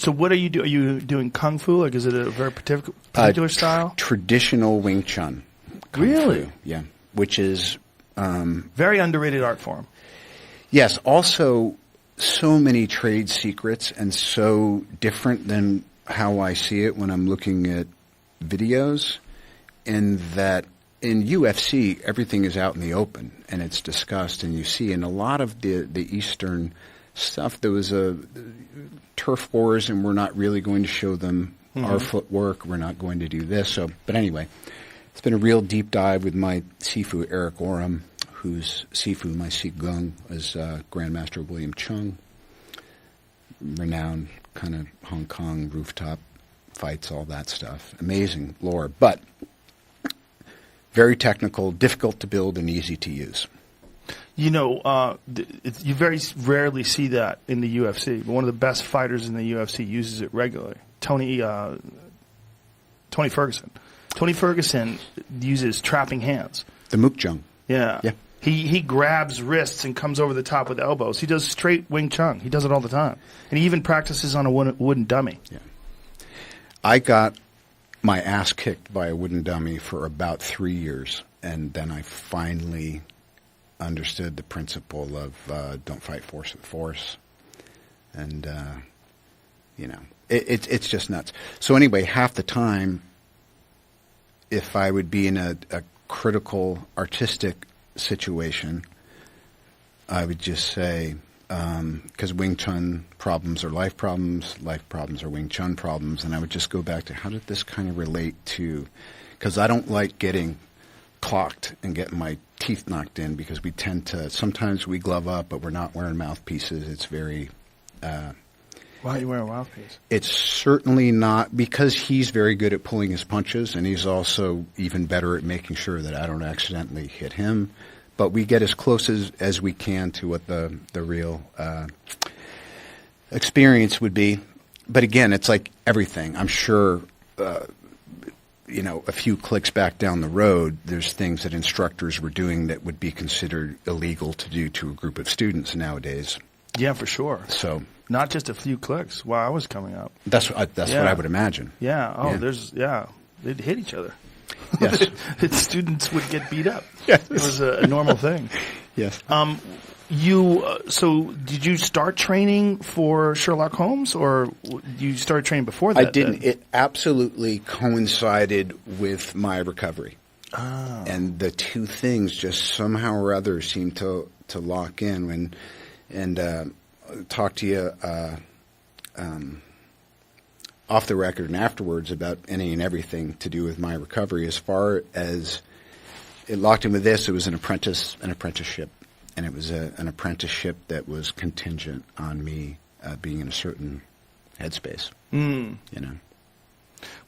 So what are you doing? Are you doing Kung Fu? Like, is it a very particular style? Traditional Wing Chun. Kung Really? Fu, yeah. Which is... very underrated art form. Yes. Also, so many trade secrets and so different than how I see it when I'm looking at videos, in that in UFC, everything is out in the open and it's discussed and you see. And a lot of the Eastern stuff, there was a turf wars and we're not really going to show them our footwork. We're not going to do this. So, but anyway, it's been a real deep dive with my Sifu, Eric Oram, who's Sifu, my Qigong, is Grandmaster William Chung, renowned kind of Hong Kong rooftop fights, all that stuff. Amazing lore, but very technical, difficult to build, and easy to use. You know, you very rarely see that in the UFC, but one of the best fighters in the UFC uses it regularly. Tony Ferguson. Tony Ferguson uses trapping hands. The Mukjung. Yeah. Yeah. He grabs wrists and comes over the top with elbows. He does straight Wing Chun. He does it all the time. And he even practices on a wooden dummy. Yeah. I got my ass kicked by a wooden dummy for about 3 years, and then I finally understood the principle of don't fight force with force. And, you know, it's just nuts. So anyway, half the time, if I would be in a critical artistic situation, I would just say, because Wing Chun problems are life problems are Wing Chun problems, and I would just go back to how did this kind of relate to, because I don't like getting clocked and getting my teeth knocked in, because we tend to, sometimes we glove up, but we're not wearing mouthpieces. It's very... Why are you wearing a mouthpiece? It's certainly not, because he's very good at pulling his punches, and he's also even better at making sure that I don't accidentally hit him. But we get as close as we can to what the real experience would be. But again, it's like everything. I'm sure, you know, a few clicks back down the road, there's things that instructors were doing that would be considered illegal to do to a group of students nowadays. Yeah, for sure. So not just a few clicks while I was coming up. That's what I would imagine. Yeah. Oh, yeah. They'd hit each other. Yes. The students would get beat up. Yes. It was a normal thing. Yes. So did you start training for Sherlock Holmes, or you started training before that? I didn't. It absolutely coincided with my recovery. Oh. And the two things just somehow or other seemed to lock in. And talk to you off the record and afterwards about any and everything to do with my recovery. As far as it locked in with this, it was an apprenticeship, and it was an apprenticeship that was contingent on me being in a certain headspace. You know.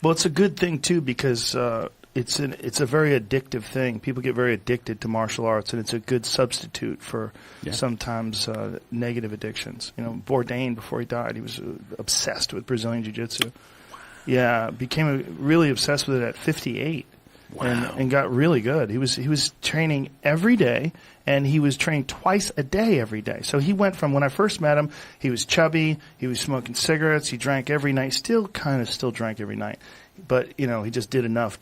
Well, it's a good thing too, because it's a very addictive thing. People get very addicted to martial arts, and it's a good substitute for sometimes negative addictions. You know, Bourdain, before he died, he was obsessed with Brazilian Jiu-Jitsu. Yeah, became really obsessed with it at 58. Wow. And got really good. He was training every day, and he was training twice a day every day. So he went from, when I first met him, he was chubby, he was smoking cigarettes, he drank every night, still drank every night. But, you know, he just did enough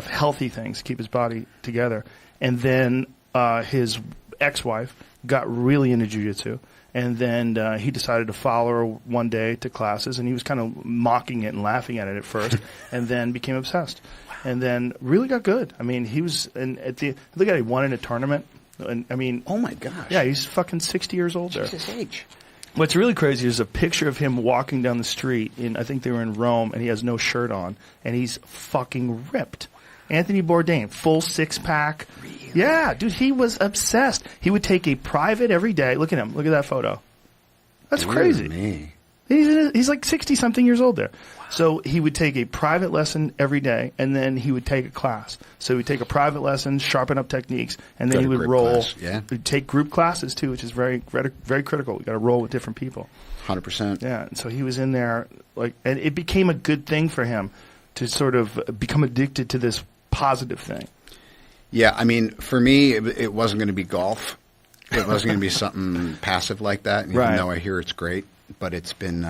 healthy things to keep his body together. And then his ex-wife got really into jiu-jitsu. And then he decided to follow her one day to classes, and he was kind of mocking it and laughing at it at first, and then became obsessed. And then really got good. I mean, he was, and he won in a tournament. And I mean, oh my gosh. Yeah, he's fucking 60 years old there. Jesus age. What's really crazy is a picture of him walking down the street I think they were in Rome, and he has no shirt on, and he's fucking ripped. Anthony Bourdain, full six-pack. Really? Yeah, dude, he was obsessed. He would take a private every day. Look at him. Look at that photo. That's crazy. Me. He's like 60-something years old there. Wow. So he would take a private lesson every day, and then he would take a class. So he would take a private lesson, sharpen up techniques, and then he would roll. Yeah. He'd take group classes, too, which is very, very critical. You got to roll with different people. 100%. Yeah, and so he was in there, and it became a good thing for him to sort of become addicted to this positive thing. Yeah, I mean, for me, it wasn't going to be golf. It wasn't going to be something passive like that, even though I hear it's great. But it's been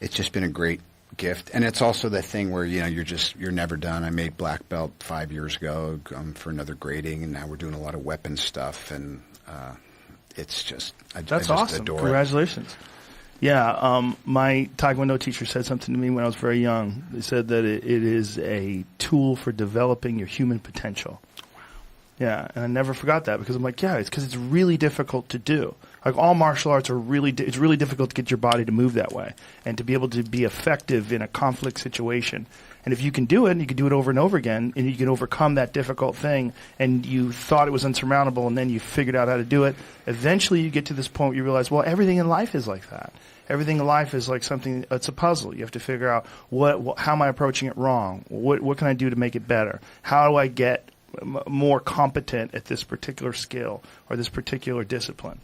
it's just been a great gift. And it's also the thing where, you're never done. I made black belt 5 years ago for another grading, and now we're doing a lot of weapons stuff. And it's just, I That's just awesome. adore it. Congratulations. Yeah, my Taekwondo teacher said something to me when I was very young. They said that it is a tool for developing your human potential. Yeah, and I never forgot that because I'm like, yeah, it's because it's really difficult to do. Like all martial arts are it's really difficult to get your body to move that way and to be able to be effective in a conflict situation. And if you can do it, and you can do it over and over again, and you can overcome that difficult thing, and you thought it was unsurmountable, and then you figured out how to do it, eventually you get to this point where you realize, well, everything in life is like that. Everything in life is like something, it's a puzzle. You have to figure out how am I approaching it wrong? What can I do to make it better? How do I get more competent at this particular skill or this particular discipline?